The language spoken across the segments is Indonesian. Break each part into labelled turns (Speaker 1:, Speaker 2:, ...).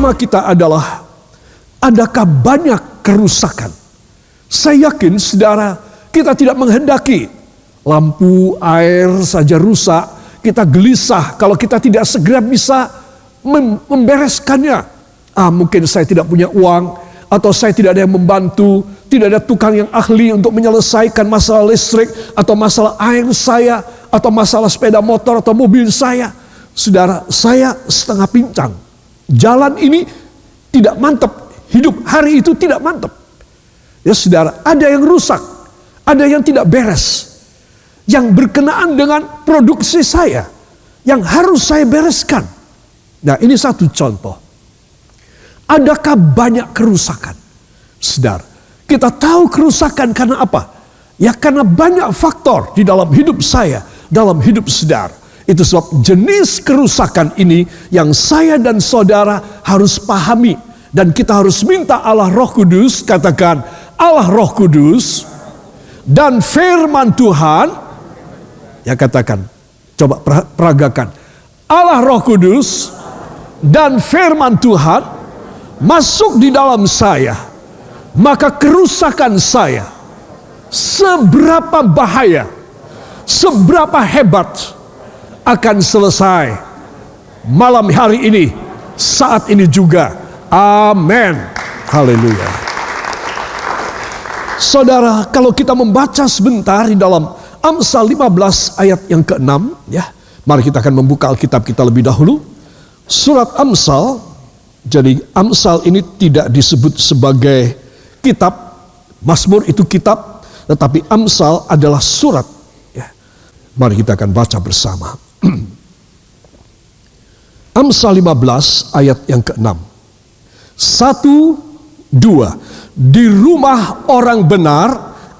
Speaker 1: tema kita adalah, adakah banyak kerusakan? Saya yakin saudara, kita tidak menghendaki lampu, air saja rusak. Kita gelisah kalau kita tidak segera bisa membereskannya. Mungkin saya tidak punya uang, atau saya tidak ada yang membantu, tidak ada tukang yang ahli untuk menyelesaikan masalah listrik, atau masalah air saya, atau masalah sepeda motor atau mobil saya. Saudara, saya setengah pincang. Jalan ini tidak mantap, hidup hari itu tidak mantap. Ya saudara, ada yang rusak, ada yang tidak beres, yang berkenaan dengan produksi saya, yang harus saya bereskan. Nah, ini satu contoh. Adakah banyak kerusakan? Saudara, kita tahu kerusakan karena apa? Ya karena banyak faktor di dalam hidup saya, dalam hidup saudara. Itu sebab jenis kerusakan ini yang saya dan saudara harus pahami. Dan kita harus minta Allah Roh Kudus, katakan Allah Roh Kudus dan firman Tuhan. Ya katakan, coba peragakan. Allah Roh Kudus dan firman Tuhan masuk di dalam saya, maka kerusakan saya, seberapa bahaya, seberapa hebat, akan selesai malam hari ini, saat ini juga. Amin. Haleluya. Saudara, kalau kita membaca sebentar di dalam Amsal 15 ayat yang ke-6, ya, mari kita akan membuka Alkitab kita lebih dahulu. Surat Amsal. Jadi Amsal ini tidak disebut sebagai kitab. Mazmur itu kitab, tetapi Amsal adalah surat. Ya. Mari kita akan baca bersama. Amsal 15 ayat yang ke-6. 1, 2. Di rumah orang benar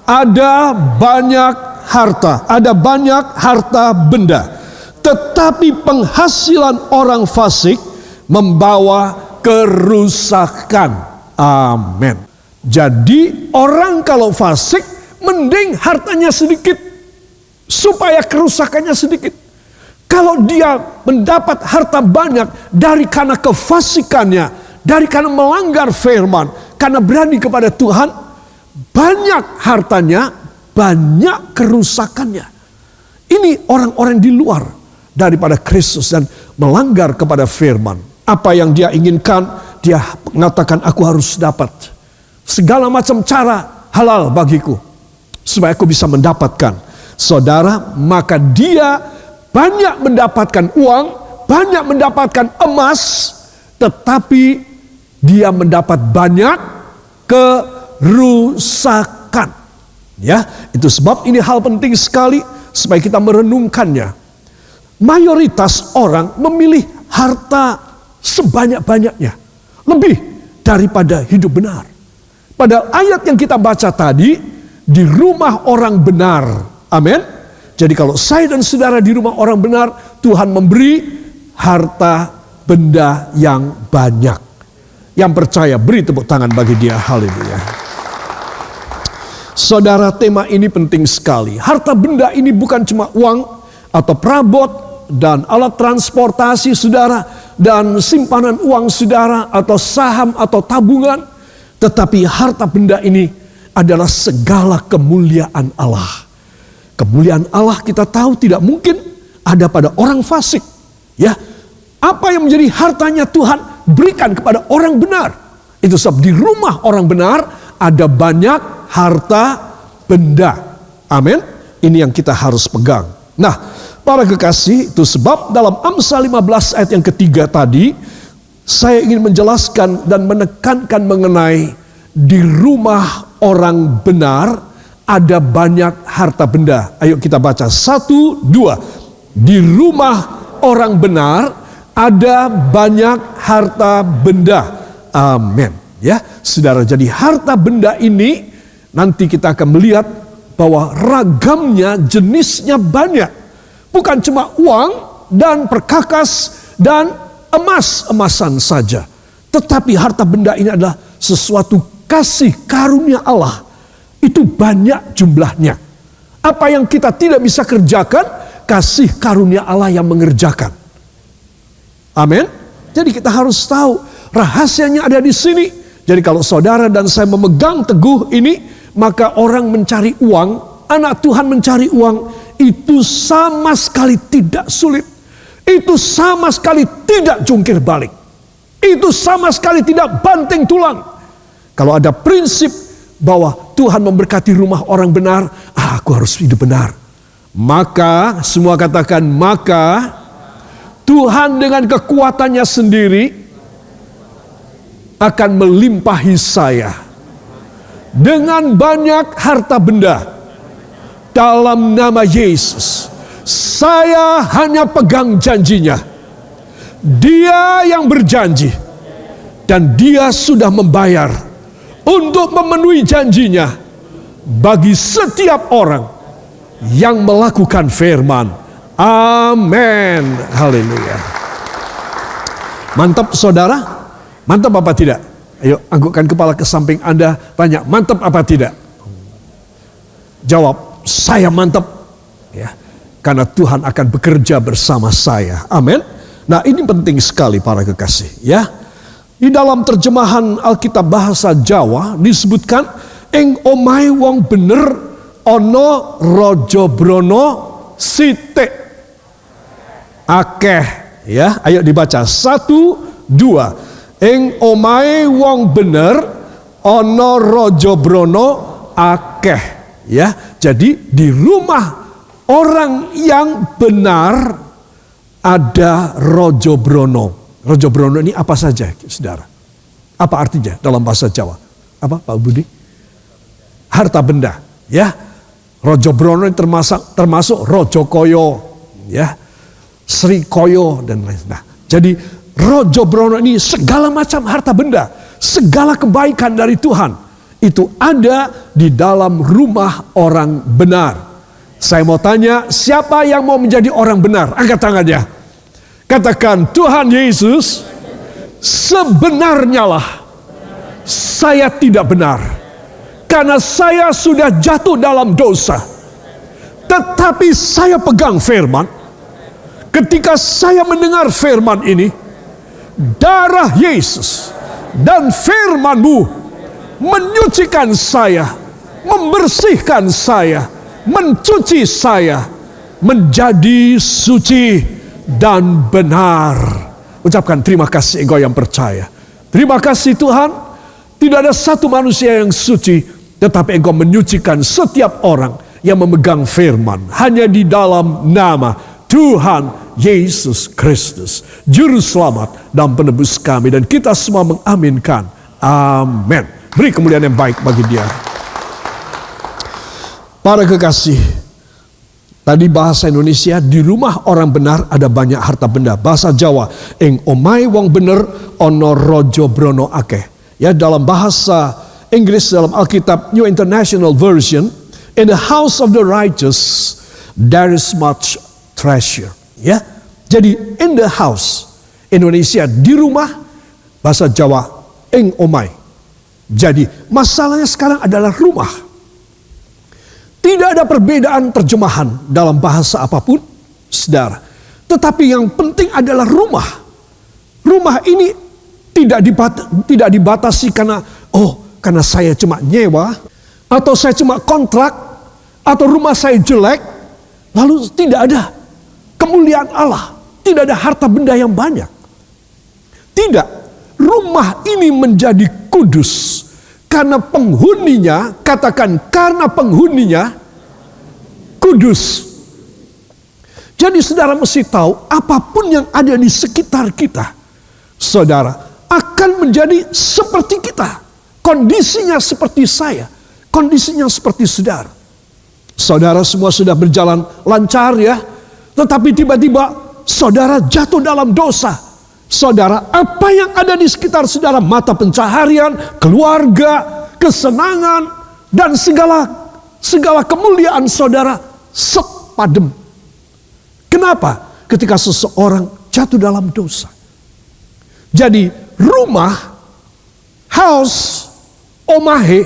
Speaker 1: ada banyak harta, ada banyak harta benda. Tetapi penghasilan orang fasik membawa kerusakan. Amin. Jadi orang kalau fasik mending hartanya sedikit supaya kerusakannya sedikit. Kalau dia mendapat harta banyak dari karena kefasikannya, dari karena melanggar firman, karena berani kepada Tuhan, banyak hartanya, banyak kerusakannya. Ini orang-orang di luar daripada Kristus dan melanggar kepada firman. Apa yang dia inginkan, dia mengatakan aku harus dapat. Segala macam cara halal bagiku, supaya aku bisa mendapatkan. Saudara, maka dia banyak mendapatkan uang, banyak mendapatkan emas, tetapi dia mendapat banyak kerusakan. Ya, itu sebab ini hal penting sekali supaya kita merenungkannya. Mayoritas orang memilih harta sebanyak-banyaknya, lebih daripada hidup benar. Pada ayat yang kita baca tadi, di rumah orang benar. Amin. Jadi kalau saya dan saudara di rumah orang benar, Tuhan memberi harta benda yang banyak. Yang percaya beri tepuk tangan bagi dia. Haleluya. Saudara, tema ini penting sekali. Harta benda ini bukan cuma uang atau perabot dan alat transportasi saudara dan simpanan uang saudara atau saham atau tabungan. Tetapi harta benda ini adalah segala kemuliaan Allah. Kemuliaan Allah kita tahu tidak mungkin ada pada orang fasik. Ya, apa yang menjadi hartanya Tuhan berikan kepada orang benar. Itu sebab di rumah orang benar ada banyak harta benda. Amin. Ini yang kita harus pegang. Nah, para kekasih, itu sebab dalam Amsal 15 ayat yang ketiga tadi, saya ingin menjelaskan dan menekankan mengenai di rumah orang benar ada banyak harta benda. Ayo kita baca 1, 2. Di rumah orang benar ada banyak harta benda. Amin. Ya, saudara, jadi harta benda ini nanti kita akan melihat bahwa ragamnya, jenisnya banyak. Bukan cuma uang dan perkakas dan emas-emasan saja. Tetapi harta benda ini adalah sesuatu kasih karunia Allah. Itu banyak jumlahnya. Apa yang kita tidak bisa kerjakan, kasih karunia Allah yang mengerjakan. Amin. Jadi kita harus tahu Rahasianya ada di sini. Jadi kalau saudara dan saya memegang teguh ini, maka orang mencari uang, anak Tuhan mencari uang, itu sama sekali tidak sulit. Itu sama sekali tidak jungkir balik. Itu sama sekali tidak banting tulang. Kalau ada prinsip bahwa Tuhan memberkati rumah orang benar, aku harus hidup benar. Maka, semua katakan, maka Tuhan dengan kekuatannya sendiri akan melimpahi saya dengan banyak harta benda dalam nama Yesus. Saya hanya pegang janjinya. Dia yang berjanji dan dia sudah membayar untuk memenuhi janjinya bagi setiap orang yang melakukan firman. Amin. Haleluya. Mantap saudara? Mantap apa tidak? Ayo anggukkan kepala ke samping Anda, tanya, mantap apa tidak? Jawab, saya mantap. Ya, karena Tuhan akan bekerja bersama saya. Amin. Nah, ini penting sekali para kekasih, ya. Di dalam terjemahan Alkitab bahasa Jawa disebutkan ing omahe wong bener ana raja brana sithik akeh, ya. Ayo dibaca 1, 2. Ing omahe wong bener ana raja brana akeh, ya. Jadi di rumah orang yang benar ada raja brana. Raja brana ini apa saja, saudara? Apa artinya dalam bahasa Jawa? Apa, Pak Budi? Harta benda, ya. Raja brana termasuk raja kaya, ya. Sri kaya dan lain. Nah, jadi raja brana ini segala macam harta benda, segala kebaikan dari Tuhan itu ada di dalam rumah orang benar. Saya mau tanya, siapa yang mau menjadi orang benar? Angkat tangannya. Katakan, Tuhan Yesus, sebenarnya lah saya tidak benar. Karena saya sudah jatuh dalam dosa. Tetapi saya pegang firman. Ketika saya mendengar firman ini, darah Yesus dan firman-Mu menyucikan saya, membersihkan saya, mencuci saya menjadi suci dan benar. Ucapkan terima kasih engkau yang percaya. Terima kasih Tuhan, tidak ada satu manusia yang suci, tetapi engkau menyucikan setiap orang yang memegang firman. Hanya di dalam nama Tuhan Yesus Kristus, Juru Selamat dan Penebus kami. Dan kita semua mengaminkan. Amin. Beri kemuliaan yang baik bagi Dia. Para kekasih, tadi bahasa Indonesia, di rumah orang benar ada banyak harta benda. Bahasa Jawa, ing omai wong bener ono rojo brono akeh. Ya, dalam bahasa Inggris dalam Alkitab New International Version, in the house of the righteous there is much treasure. Ya, jadi in the house, Indonesia di rumah, bahasa Jawa ing omai. Jadi masalahnya sekarang adalah rumah. Tidak ada perbedaan terjemahan dalam bahasa apapun, saudara. Tetapi yang penting adalah rumah. Rumah ini tidak dibatasi karena saya cuma nyewa, atau saya cuma kontrak, atau rumah saya jelek, lalu tidak ada kemuliaan Allah, tidak ada harta benda yang banyak. Tidak, rumah ini menjadi kudus karena penghuninya, katakan karena penghuninya kudus. Jadi saudara mesti tahu, apapun yang ada di sekitar kita, saudara, akan menjadi seperti kita. Kondisinya seperti saya, kondisinya seperti saudara. Saudara semua sudah berjalan lancar ya, tetapi tiba-tiba saudara jatuh dalam dosa. Saudara, apa yang ada di sekitar saudara, mata pencaharian, keluarga, kesenangan, dan segala kemuliaan saudara padam. Kenapa? Ketika seseorang jatuh dalam dosa. Jadi rumah, house, omahe,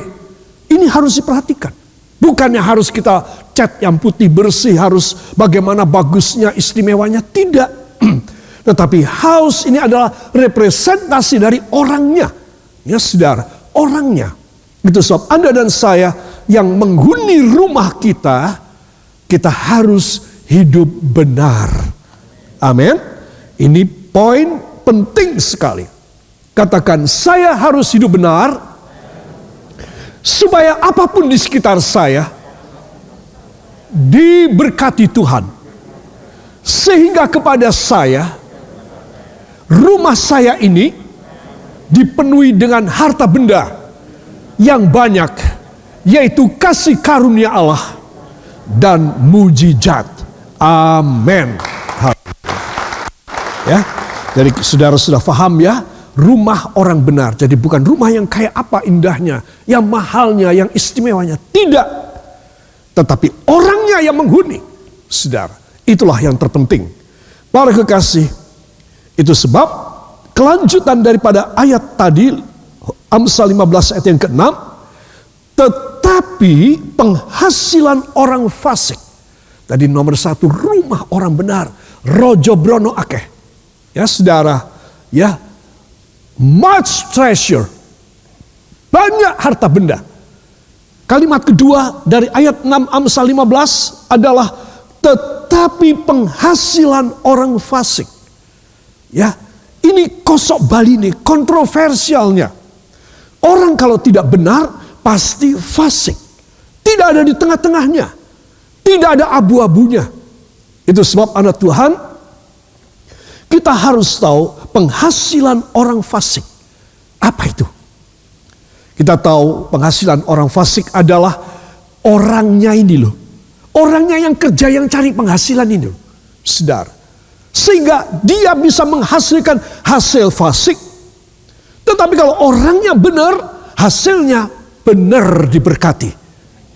Speaker 1: ini harus diperhatikan. Bukannya harus kita cat yang putih bersih, harus bagaimana bagusnya, istimewanya. Tidak. Tetapi house ini adalah representasi dari orangnya. Ya saudara, orangnya. Itu sebab Anda dan saya yang menghuni rumah kita, kita harus hidup benar. Amin. Ini poin penting sekali. Katakan, saya harus hidup benar supaya apapun di sekitar saya diberkati Tuhan. Sehingga kepada saya, rumah saya ini dipenuhi dengan harta benda yang banyak, yaitu kasih karunia Allah dan mujizat. Amin. Ya, jadi saudara sudah paham ya, rumah orang benar. Jadi bukan rumah yang kayak apa indahnya, yang mahalnya, yang istimewanya. Tidak. Tetapi orangnya yang menghuni. Saudara, itulah yang terpenting. Para kekasih, itu sebab kelanjutan daripada ayat tadi, Amsal 15 ayat yang ke-6, tetapi penghasilan orang fasik. Tadi nomor 1, rumah orang benar, rojo brono akeh. Ya saudara, ya, much treasure, banyak harta benda. Kalimat kedua dari ayat 6 Amsal 15 adalah tetapi penghasilan orang fasik. Ya, ini kosok bali nih, kontroversialnya. Orang kalau tidak benar pasti fasik. Tidak ada di tengah-tengahnya. Tidak ada abu-abunya. Itu sebab anak Tuhan, kita harus tahu penghasilan orang fasik. Apa itu? Kita tahu penghasilan orang fasik adalah orangnya ini loh. Orangnya yang kerja, yang cari penghasilan ini loh. Saudara. Sehingga dia bisa menghasilkan hasil fasik. Tetapi kalau orangnya benar, hasilnya benar diberkati.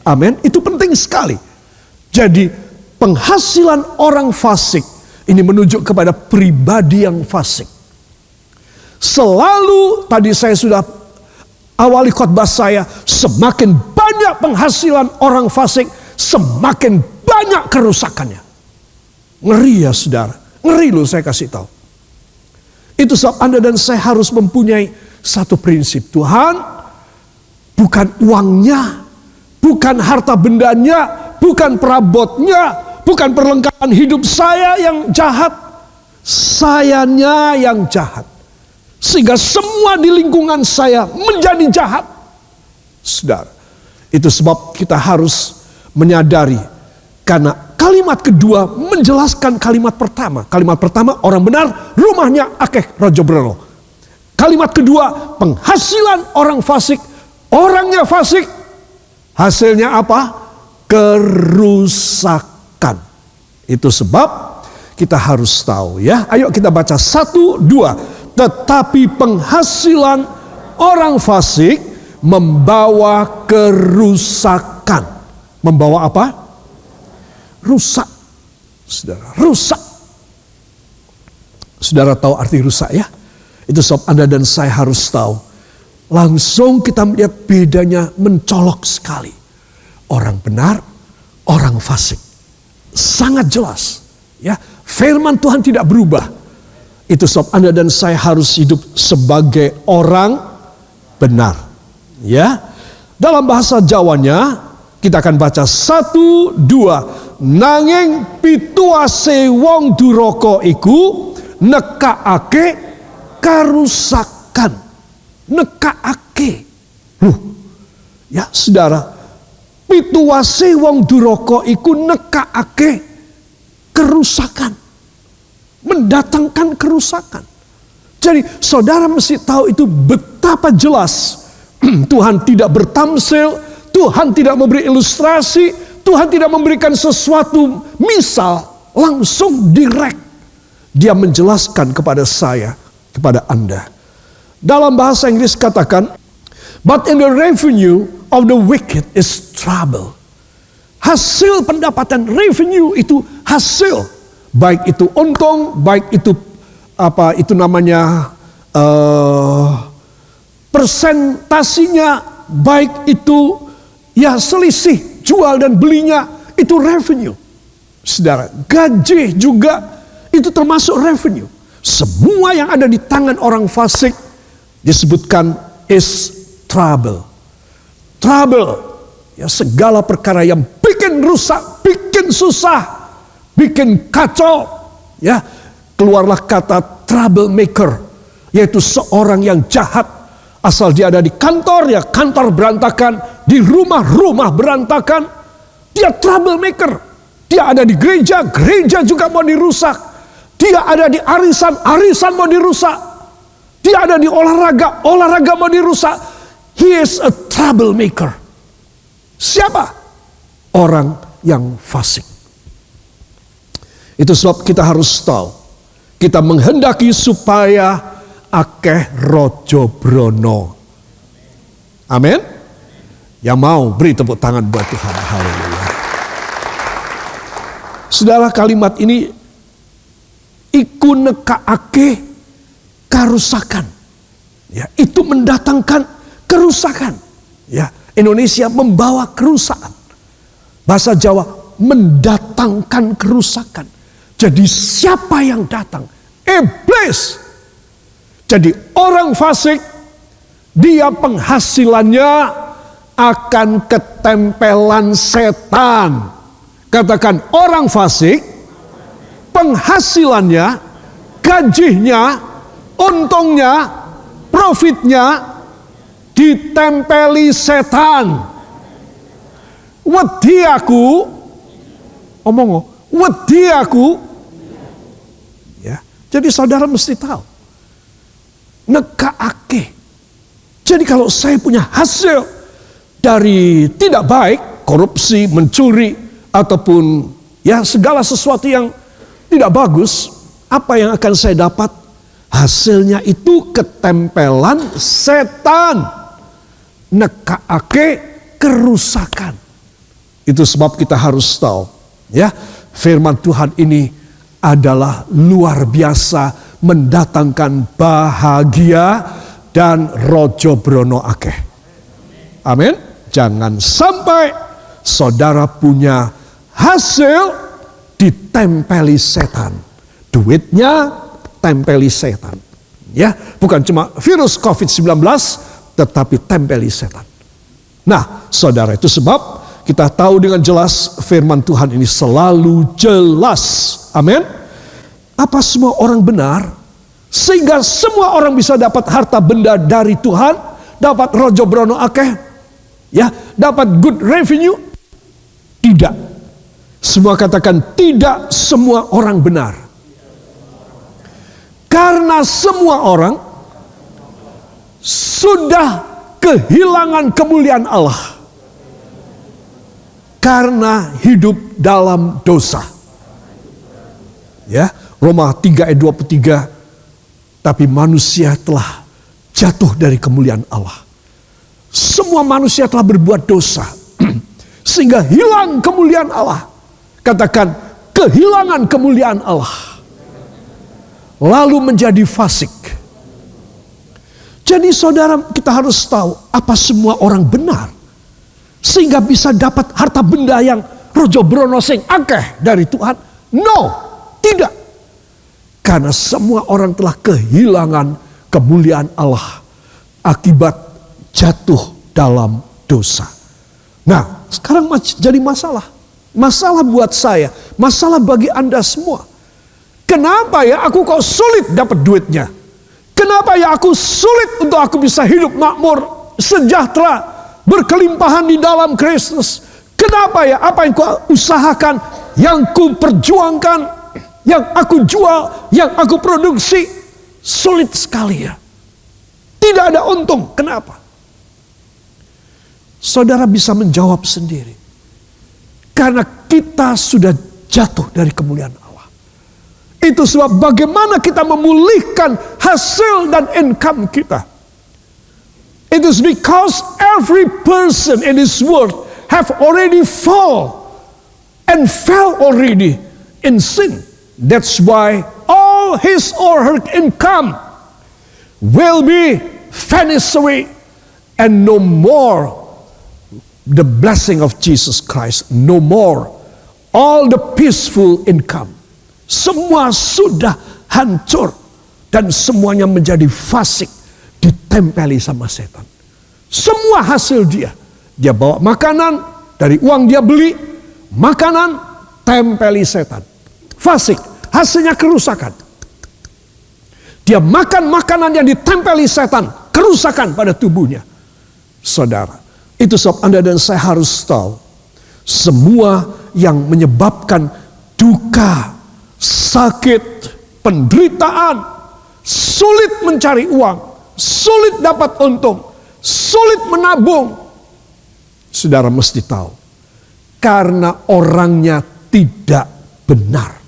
Speaker 1: Amin. Itu penting sekali. Jadi penghasilan orang fasik ini menunjuk kepada pribadi yang fasik. Selalu tadi saya sudah awali khotbah saya, semakin banyak penghasilan orang fasik, semakin banyak kerusakannya. Ngeri ya saudara. Ngeri loh, saya kasih tahu. Itu sebab Anda dan saya harus mempunyai satu prinsip. Tuhan, bukan uangnya, bukan harta bendanya, bukan perabotnya, bukan perlengkapan hidup saya yang jahat. Sayanya yang jahat. Sehingga semua di lingkungan saya menjadi jahat. Saudara, itu sebab kita harus menyadari. Karena kalimat kedua menjelaskan kalimat pertama. Kalimat pertama, orang benar, rumahnya akeh rojo brono. Kalimat kedua, penghasilan orang fasik. Orangnya fasik. Hasilnya apa? Kerusakan. Itu sebab kita harus tahu ya. Ayo kita baca 1, 2. Tetapi penghasilan orang fasik membawa kerusakan. Membawa apa? Rusak. Saudara, rusak. Saudara tahu arti rusak ya? Itu sebab Anda dan saya harus tahu. Langsung kita melihat bedanya mencolok sekali. Orang benar, orang fasik. Sangat jelas. Ya, firman Tuhan tidak berubah. Itu sebab Anda dan saya harus hidup sebagai orang benar. Ya. Dalam bahasa Jawanya kita akan baca 1, 2. Nanging pituase wong duraka iku nekakake karusakan. Nekakake. Ya saudara, pituase wong duraka iku nekakake kerusakan. Mendatangkan kerusakan. Jadi saudara mesti tahu itu betapa jelas. Tuhan tidak bertamsil, Tuhan tidak memberi ilustrasi, Tuhan tidak memberikan sesuatu misal, langsung direct. Dia menjelaskan kepada saya, kepada Anda. Dalam bahasa Inggris katakan, but in the revenue of the wicked is trouble. Hasil pendapatan revenue itu hasil. Baik itu untung, baik itu apa itu namanya persentasinya, baik itu ya selisih jual dan belinya, itu revenue. Saudara, gaji juga itu termasuk revenue. Semua yang ada di tangan orang fasik disebutkan is trouble. Trouble, ya, segala perkara yang bikin rusak, bikin susah, bikin kacau, ya. Keluarlah kata troublemaker, yaitu seorang yang jahat. Asal dia ada di kantor, ya kantor berantakan, di rumah berantakan, dia troublemaker. Dia ada di gereja, gereja juga mau dirusak. Dia ada di arisan, arisan mau dirusak. Dia ada di olahraga, olahraga mau dirusak. He is a troublemaker. Siapa? Orang yang fasik. Itu sebab kita harus tahu, kita menghendaki supaya akeh rojo brono. Amin. Yang mau beri tepuk tangan buat Tuhan. Haleluya. Saudara, kalimat ini iku nekaake karusakan. Ya, itu mendatangkan kerusakan. Ya, Indonesia membawa kerusakan. Bahasa Jawa mendatangkan kerusakan. Jadi siapa yang datang? Iblis. Jadi orang fasik, dia penghasilannya akan ketempelan setan. Katakan, orang fasik, penghasilannya, gajinya, untungnya, profitnya ditempeli setan. Wedi aku, wedi aku. Ya, jadi saudara mesti tahu. Nekaake. Jadi kalau saya punya hasil dari tidak baik, korupsi, mencuri, ataupun ya segala sesuatu yang tidak bagus, apa yang akan saya dapat? Hasilnya itu ketempelan setan. Nekaake kerusakan. Itu sebab kita harus tahu, ya, firman Tuhan ini adalah luar biasa, mendatangkan bahagia dan rojo brono akeh. Amin. Jangan sampai saudara punya hasil ditempeli setan. Duitnya tempeli setan. Ya, bukan cuma virus COVID-19, tetapi tempeli setan. Nah, saudara, itu sebab kita tahu dengan jelas firman Tuhan ini selalu jelas. Amin. Apa semua orang benar? Sehingga semua orang bisa dapat harta benda dari Tuhan, dapat rojo brono akeh, ya, dapat good revenue? Tidak. Semua katakan, tidak semua orang benar. Karena semua orang sudah kehilangan kemuliaan Allah. Karena hidup dalam dosa. Ya, Roma 3 ayat 23. Tapi manusia telah jatuh dari kemuliaan Allah. Semua manusia telah berbuat dosa. Sehingga hilang kemuliaan Allah. Katakan, kehilangan kemuliaan Allah. Lalu menjadi fasik. Jadi saudara, kita harus tahu apa semua orang benar. Sehingga bisa dapat harta benda yang rojo brono sing akeh dari Tuhan. No, tidak. Karena semua orang telah kehilangan kemuliaan Allah akibat jatuh dalam dosa. Nah, sekarang jadi masalah. Masalah buat saya, masalah bagi Anda semua. Kenapa ya aku kok sulit dapat duitnya? Kenapa ya aku sulit untuk aku bisa hidup makmur, sejahtera, berkelimpahan di dalam Kristus? Kenapa ya apa yang ku usahakan, yang ku perjuangkan, yang aku jual, yang aku produksi, sulit sekali ya. Tidak ada untung. Kenapa? Saudara bisa menjawab sendiri. Karena kita sudah jatuh dari kemuliaan Allah. Itu sebab bagaimana kita memulihkan hasil dan income kita. It is because every person in this world have already fell already in sin. That's why all his or her income will be vanished away, and no more the blessing of Jesus Christ, no more all the peaceful income. Semua sudah hancur. dan semuanya menjadi fasik, ditempeli sama setan. Semua hasil dia bawa makanan dari uang dia beli, makanan tempeli setan. Fasik, hasilnya kerusakan. Dia makan makanan yang ditempeli setan, kerusakan pada tubuhnya. Saudara, itu sebab Anda dan saya harus tahu, semua yang menyebabkan duka, sakit, penderitaan, sulit mencari uang, sulit dapat untung, sulit menabung. Saudara mesti tahu, karena orangnya tidak benar.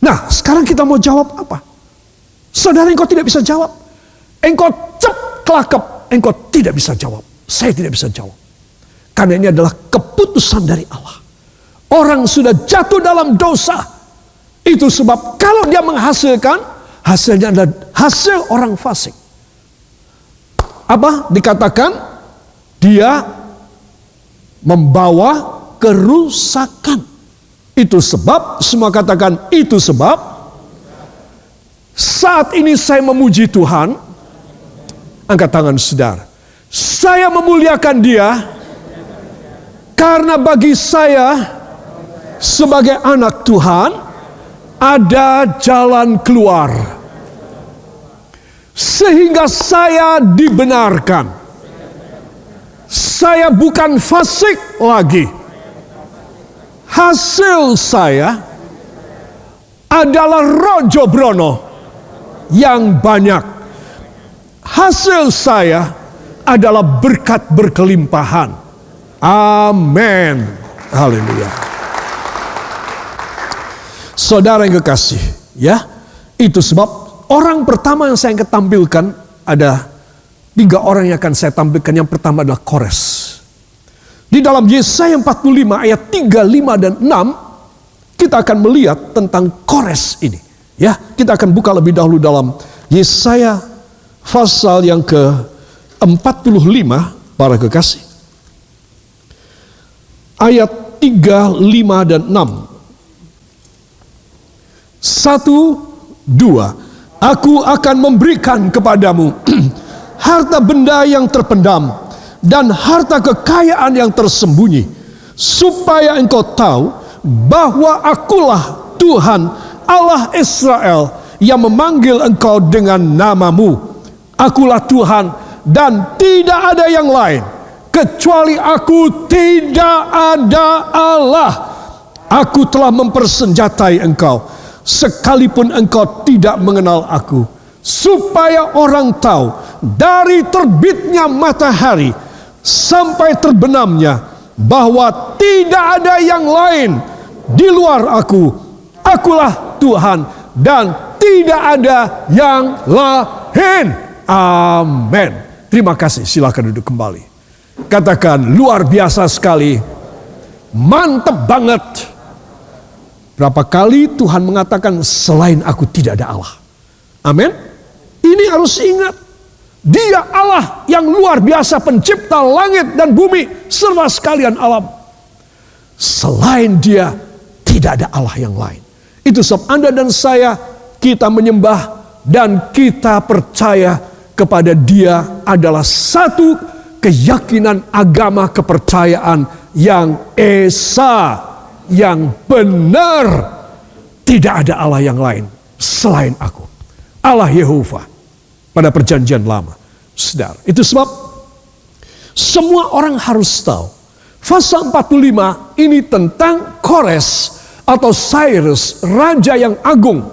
Speaker 1: Nah, sekarang kita mau jawab apa? Saudara, engkau tidak bisa jawab. Engkau kelakep, engkau tidak bisa jawab. Saya tidak bisa jawab. Karena ini adalah keputusan dari Allah. Orang sudah jatuh dalam dosa. Itu sebab kalau dia menghasilkan, hasilnya adalah hasil orang fasik. Apa dikatakan? Dia membawa kerusakan. Itu sebab, semua katakan itu sebab, saat ini saya memuji Tuhan. Angkat tangan saudara. Saya memuliakan Dia, karena bagi saya sebagai anak Tuhan ada jalan keluar. Sehingga saya dibenarkan. Saya bukan fasik lagi. Hasil saya adalah rojo brono yang banyak. Hasil saya adalah berkat berkelimpahan. Amin. Haleluya. Saudara yang kekasih, ya, itu sebab orang pertama yang saya akan tampilkan, ada 3 orang yang akan saya tampilkan. Yang pertama adalah Kores. Di dalam Yesaya 45 ayat 3, 5 dan 6, kita akan melihat tentang Kores ini. Ya, kita akan buka lebih dahulu dalam Yesaya pasal yang ke-45, para kekasih. Ayat 3, 5 dan 6. 1, 2. Aku akan memberikan kepadamu harta benda yang terpendam dan harta kekayaan yang tersembunyi, supaya engkau tahu bahwa akulah Tuhan Allah Israel yang memanggil engkau dengan namamu. Akulah Tuhan dan tidak ada yang lain. Kecuali aku tidak ada Allah. Aku telah mempersenjatai engkau, sekalipun engkau tidak mengenal aku, supaya orang tahu dari terbitnya matahari sampai terbenamnya bahwa tidak ada yang lain di luar aku. Akulah Tuhan dan tidak ada yang lain. Amin. Terima kasih. Silakan duduk kembali. Katakan, luar biasa sekali. Mantap banget. Berapa kali Tuhan mengatakan selain aku tidak ada Allah. Amin. Ini harus ingat. Dia Allah yang luar biasa, pencipta langit dan bumi serta sekalian alam. Selain Dia tidak ada Allah yang lain. Itu sebab Anda dan saya, kita menyembah dan kita percaya kepada Dia adalah satu keyakinan agama kepercayaan yang esa, yang benar. Tidak ada Allah yang lain selain aku. Allah Yehova pada perjanjian lama. Saudara, itu sebab semua orang harus tahu pasal 45 ini tentang Kores atau Cyrus, raja yang agung.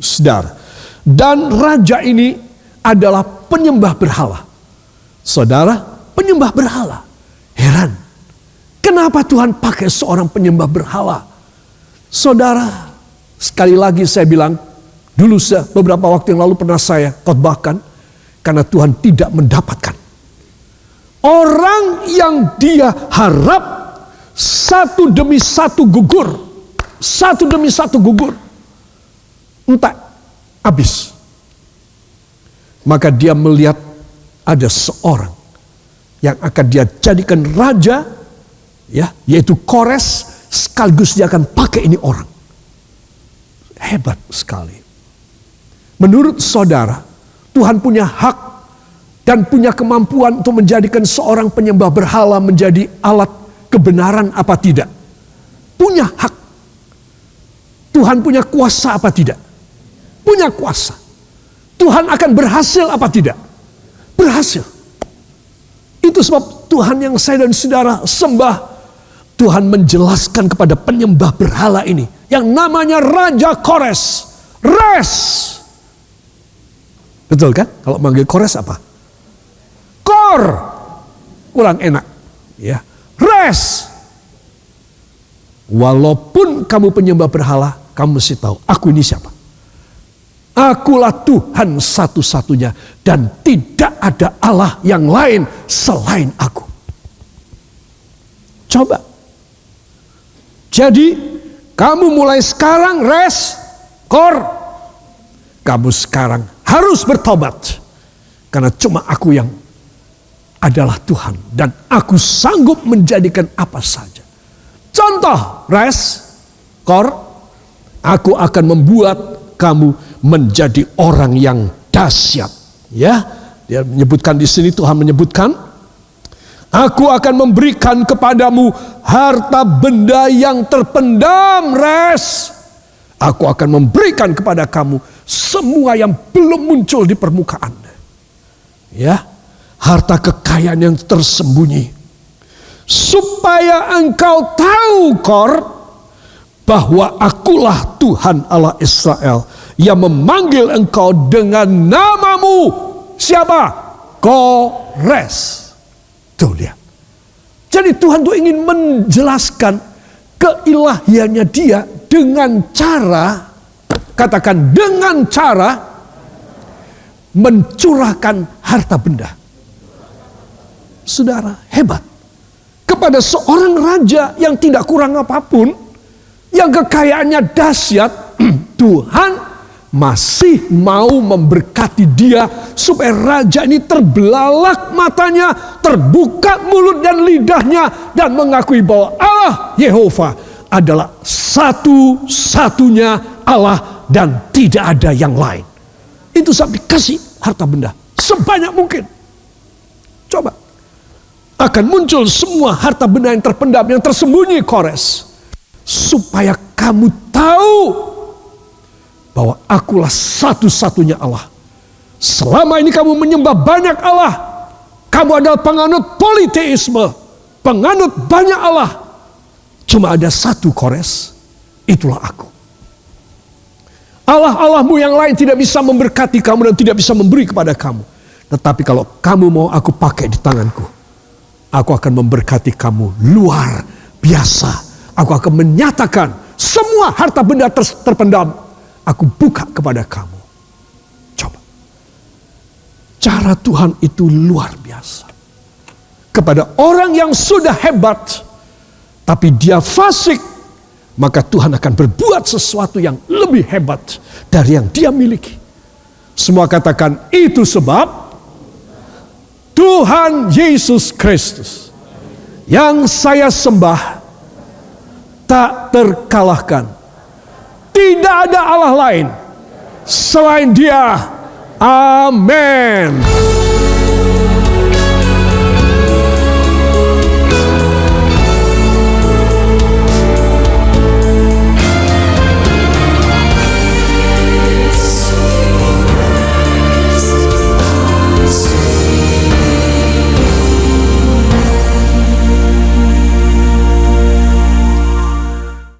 Speaker 1: Saudara, dan raja ini adalah penyembah berhala. Saudara, penyembah berhala. Heran, kenapa Tuhan pakai seorang penyembah berhala? Saudara, sekali lagi saya bilang, dulu beberapa waktu yang lalu pernah saya khotbahkan, karena Tuhan tidak mendapatkan orang yang Dia harap satu demi satu gugur, satu demi satu gugur, entah habis. Maka Dia melihat ada seorang yang akan Dia jadikan raja, ya, yaitu Kores, sekaligus Dia akan pakai ini orang. Hebat sekali. Menurut saudara, Tuhan punya hak dan punya kemampuan untuk menjadikan seorang penyembah berhala menjadi alat kebenaran apa tidak? Punya hak. Tuhan punya kuasa apa tidak? Punya kuasa. Tuhan akan berhasil apa tidak? Berhasil. Itu sebab Tuhan yang saya dan saudara sembah, Tuhan menjelaskan kepada penyembah berhala ini yang namanya Raja Kores. Res. Betul kan? Kalau manggil Kores apa? Kor. Kurang enak. Ya. Res. Walaupun kamu penyembah berhala, kamu mesti tahu, aku ini siapa? Akulah Tuhan satu-satunya dan tidak ada Allah yang lain selain aku. Coba. Jadi, kamu mulai sekarang kor. Kamu sekarang harus bertobat. Karena cuma aku yang adalah Tuhan. Dan aku sanggup menjadikan apa saja. Contoh, kor. Aku akan membuat kamu menjadi orang yang dahsyat. Ya, dia menyebutkan di sini, Tuhan menyebutkan, aku akan memberikan kepadamu harta benda yang terpendam, Aku akan memberikan kepada kamu semua yang belum muncul di permukaan. Ya, harta kekayaan yang tersembunyi. Supaya engkau tahu, kor, bahwa akulah Tuhan Allah Israel yang memanggil engkau dengan namamu. Siapa? Kores. Tuh lihat. Jadi Tuhan tuh ingin menjelaskan keilahiannya dia dengan cara, katakan dengan cara mencurahkan harta benda. Saudara, hebat. Kepada seorang raja yang tidak kurang apapun, yang kekayaannya dahsyat, Tuhan masih mau memberkati dia supaya raja ini terbelalak matanya, terbuka mulut dan lidahnya, dan mengakui bahwa Allah Yehova adalah satu-satunya Allah dan tidak ada yang lain. Itu sebab dikasih harta benda sebanyak mungkin. Coba. Akan muncul semua harta benda yang terpendam, yang tersembunyi, Kores. Supaya kamu tahu bahwa akulah satu-satunya Allah. Selama ini kamu menyembah banyak Allah. Kamu adalah penganut politeisme. Penganut banyak Allah. Cuma ada satu, Kores. Itulah aku. Allah-Allahmu yang lain tidak bisa memberkati kamu dan tidak bisa memberi kepada kamu. Tetapi kalau kamu mau aku pakai di tanganku, aku akan memberkati kamu luar biasa. Aku akan menyatakan semua harta benda terpendam. Aku buka kepada kamu. Coba. Cara Tuhan itu luar biasa. Kepada orang yang sudah hebat, tapi dia fasik, maka Tuhan akan berbuat sesuatu yang lebih hebat dari yang dia miliki. Semua katakan, itu sebab Tuhan Yesus Kristus yang saya sembah tak terkalahkan. Tidak ada Allah lain selain Dia. Amin.